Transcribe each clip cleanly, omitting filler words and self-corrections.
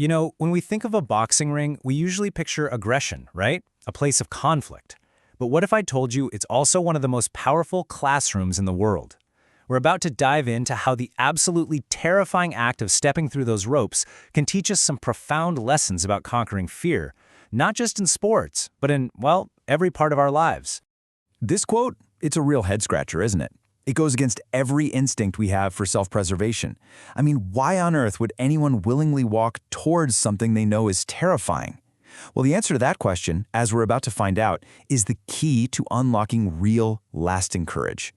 You know, when we think of a boxing ring, we usually picture aggression, right? A place of conflict. But what if I told you it's also one of the most powerful classrooms in the world? We're about to dive into how the absolutely terrifying act of stepping through those ropes can teach us some profound lessons about conquering fear, not just in sports, but in, well, every part of our lives. This quote, it's a real head-scratcher, isn't it? It goes against every instinct we have for self-preservation. I mean, why on earth would anyone willingly walk towards something they know is terrifying? Well, the answer to that question, as we're about to find out, is the key to unlocking real, lasting courage.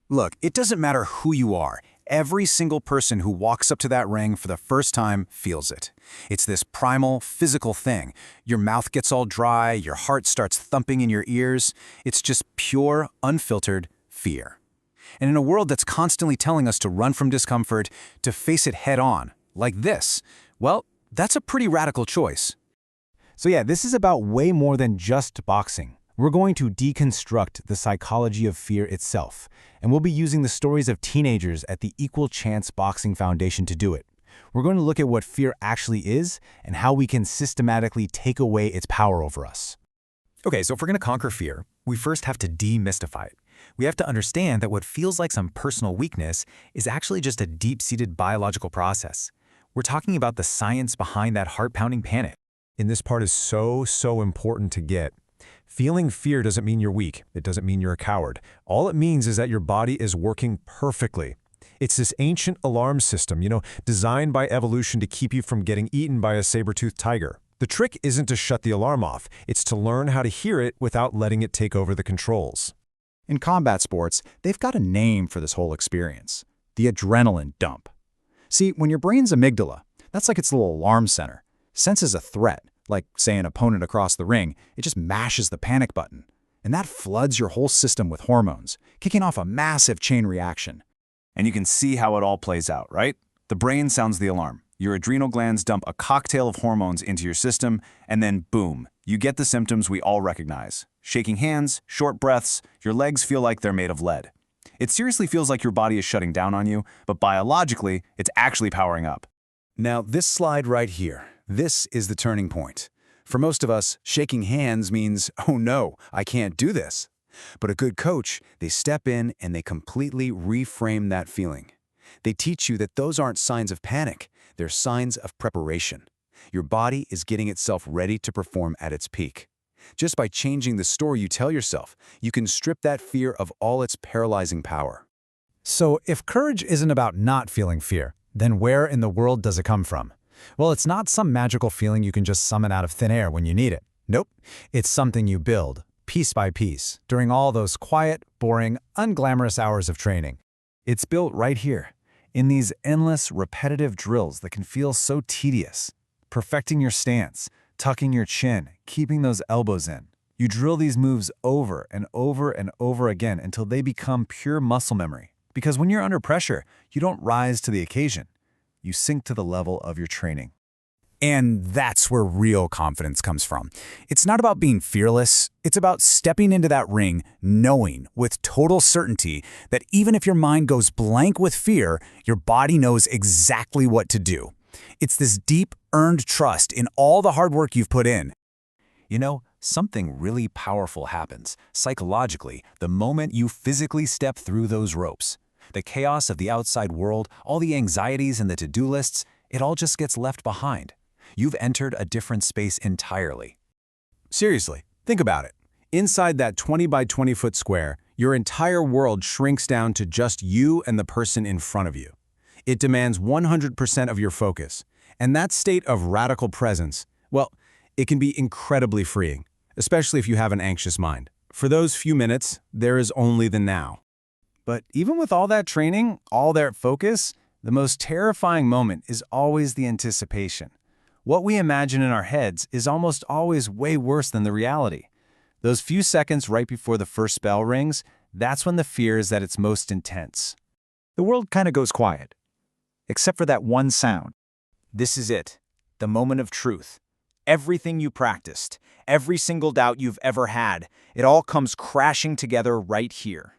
Look, it doesn't matter who you are. Every single person who walks up to that ring for the first time feels it. It's this primal, physical thing. Your mouth gets all dry, your heart starts thumping in your ears. It's just pure, unfiltered fear. And in a world that's constantly telling us to run from discomfort, to face it head on, like this, well, that's a pretty radical choice. So yeah, this is about way more than just boxing. We're going to deconstruct the psychology of fear itself, and we'll be using the stories of teenagers at the Equal Chance Boxing Foundation to do it. We're going to look at what fear actually is and how we can systematically take away its power over us. Okay, so if we're going to conquer fear, we first have to demystify it. We have to understand that what feels like some personal weakness is actually just a deep-seated biological process. We're talking about the science behind that heart-pounding panic. And this part is so important to get. Feeling fear doesn't mean you're weak. It doesn't mean you're a coward. All it means is that your body is working perfectly. It's this ancient alarm system, designed by evolution to keep you from getting eaten by a saber-toothed tiger. The trick isn't to shut the alarm off. It's to learn how to hear it without letting it take over the controls. In combat sports, they've got a name for this whole experience: the adrenaline dump. See, when your brain's amygdala, that's like its little alarm center, senses a threat, like, say, an opponent across the ring, it just mashes the panic button. And that floods your whole system with hormones, kicking off a massive chain reaction. And you can see how it all plays out, right? The brain sounds the alarm. Your adrenal glands dump a cocktail of hormones into your system, and then boom, you get the symptoms we all recognize. Shaking hands, short breaths, your legs feel like they're made of lead. It seriously feels like your body is shutting down on you, but biologically, it's actually powering up. Now, this slide right here, this is the turning point. For most of us, shaking hands means, oh no, I can't do this. But a good coach, they step in and they completely reframe that feeling. They teach you that those aren't signs of panic, they're signs of preparation. Your body is getting itself ready to perform at its peak. Just by changing the story you tell yourself, you can strip that fear of all its paralyzing power. So if courage isn't about not feeling fear, then where in the world does it come from? Well, it's not some magical feeling you can just summon out of thin air when you need it. Nope. It's something you build, piece by piece, during all those quiet, boring, unglamorous hours of training. It's built right here, in these endless, repetitive drills that can feel so tedious. Perfecting your stance, tucking your chin, keeping those elbows in. You drill these moves over and over and over again until they become pure muscle memory. Because when you're under pressure, you don't rise to the occasion. You sink to the level of your training. And that's where real confidence comes from. It's not about being fearless. It's about stepping into that ring, knowing with total certainty that even if your mind goes blank with fear, your body knows exactly what to do. It's this deep, earned trust in all the hard work you've put in. You know, something really powerful happens, psychologically, the moment you physically step through those ropes. The chaos of the outside world, all the anxieties and the to-do lists, it all just gets left behind. You've entered a different space entirely. Seriously, think about it. Inside that 20 by 20 foot square, your entire world shrinks down to just you and the person in front of you. It demands 100% of your focus. And that state of radical presence, well, it can be incredibly freeing, especially if you have an anxious mind. For those few minutes, there is only the now. But even with all that training, all that focus, the most terrifying moment is always the anticipation. What we imagine in our heads is almost always way worse than the reality. Those few seconds right before the first bell rings, that's when the fear is at its most intense. The world kind of goes quiet, except for that one sound. This is it, the moment of truth. Everything you practiced, every single doubt you've ever had, it all comes crashing together right here.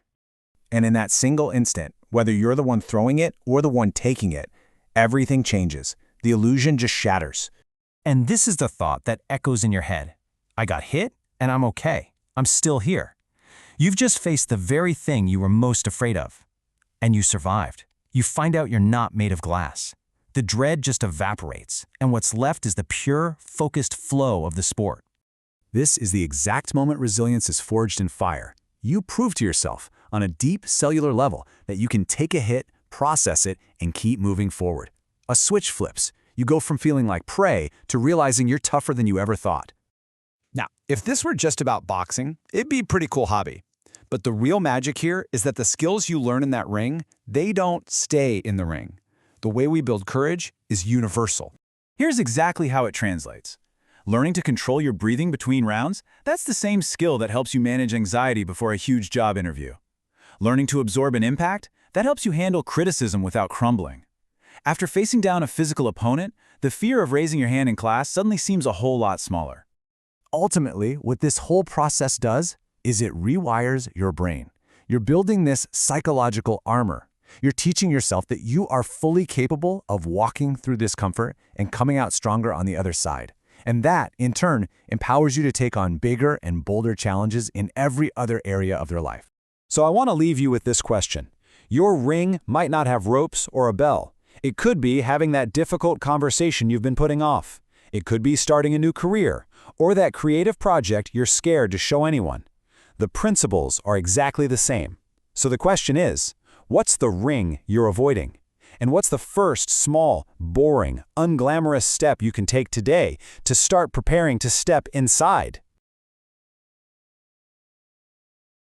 And in that single instant, whether you're the one throwing it or the one taking it, everything changes. The illusion just shatters. And this is the thought that echoes in your head. I got hit, and I'm okay. I'm still here. You've just faced the very thing you were most afraid of. And you survived. You find out you're not made of glass. The dread just evaporates, and what's left is the pure, focused flow of the sport. This is the exact moment resilience is forged in fire. You prove to yourself, on a deep cellular level, that you can take a hit, process it, and keep moving forward. A switch flips. You go from feeling like prey to realizing you're tougher than you ever thought. Now, if this were just about boxing, it'd be a pretty cool hobby. But the real magic here is that the skills you learn in that ring, they don't stay in the ring. The way we build courage is universal. Here's exactly how it translates. Learning to control your breathing between rounds, that's the same skill that helps you manage anxiety before a huge job interview. Learning to absorb an impact, that helps you handle criticism without crumbling. After facing down a physical opponent, the fear of raising your hand in class suddenly seems a whole lot smaller. Ultimately, what this whole process does is it rewires your brain. You're building this psychological armor. You're teaching yourself that you are fully capable of walking through discomfort and coming out stronger on the other side. And that, in turn, empowers you to take on bigger and bolder challenges in every other area of their life. So I want to leave you with this question. Your ring might not have ropes or a bell. It could be having that difficult conversation you've been putting off. It could be starting a new career, or that creative project you're scared to show anyone. The principles are exactly the same. So the question is, what's the ring you're avoiding? And what's the first small, boring, unglamorous step you can take today to start preparing to step inside?